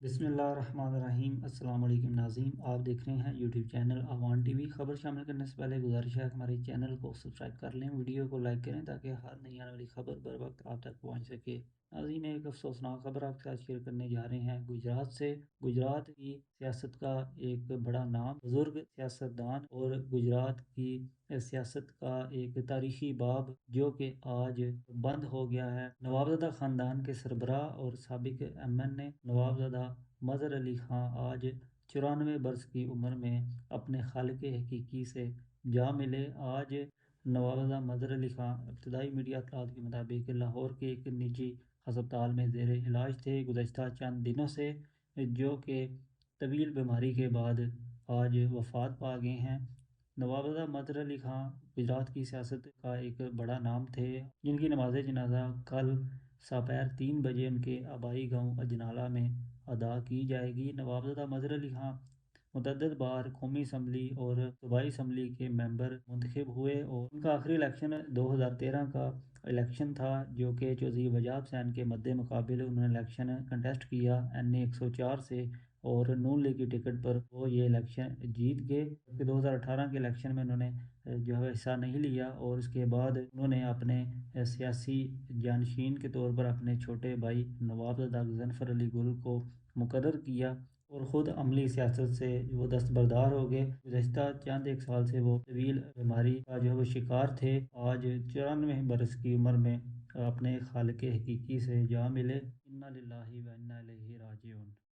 بسم اللہ الرحمن الرحیم۔ السلام علیکم ناظرین، آپ دیکھ رہے ہیں یوٹیوب چینل آوان ٹی وی۔ خبر شامل کرنے سے پہلے گزارش ہے کہ ہمارے چینل کو سبسکرائب کر لیں، ویڈیو کو لائک کریں تاکہ ہر نئی آنے والی خبر بر وقت آپ تک پہنچ سکے۔ ناظرین، ایک افسوسناک خبر آپ کے ساتھ شیئر کرنے جا رہے ہیں گجرات سے۔ گجرات کی سیاست کا ایک بڑا نام، بزرگ سیاستدان اور گجرات کی سیاست کا ایک تاریخی باب جو کہ آج بند ہو گیا ہے۔ نوابزادہ خاندان کے سربراہ اور سابق ایم این اے نوابزادہ مظہر علی خاں آج 94 برس کی عمر میں اپنے خالق حقیقی سے جا ملے۔ آج نوابزادہ مظہر علی خاں ابتدائی میڈیا اطلاعات کے مطابق لاہور کے ایک نجی ہسپتال میں زیر علاج تھے گزشتہ چند دنوں سے، جو کہ طویل بیماری کے بعد آج وفات پا گئے ہیں۔ نوابزادہ مظہر علی خاں گجرات کی سیاست کا ایک بڑا نام تھے، جن کی نماز جنازہ کل سپہر 3 بجے ان کے آبائی گاؤں اجنالہ میں ادا کی جائے گی۔ نوابزادہ مظہر علی خاں متعدد بار قومی اسمبلی اور صوبائی اسمبلی کے ممبر منتخب ہوئے اور ان کا آخری الیکشن 2013 کا الیکشن تھا، جو کہ چودھری وجاہت حسین کے مد مقابل انہوں نے الیکشن کنٹیسٹ کیا این اے 104 سے، اور نون لیگ کی ٹکٹ پر وہ یہ الیکشن جیت گئے۔ 2018 کے الیکشن میں انہوں نے جو ہے حصہ نہیں لیا، اور اس کے بعد انہوں نے اپنے سیاسی جانشین کے طور پر اپنے چھوٹے بھائی نوابزادہ غضنفر علی گل کو مقرر کیا، اور خود عملی سیاست سے وہ دستبردار ہو گئے۔ گزشتہ چند ایک سال سے وہ طویل بیماری کا جو ہے وہ شکار تھے۔ آج 94 برس کی عمر میں اپنے خالق حقیقی سے جا ملے۔ انا للہ و انا الیہ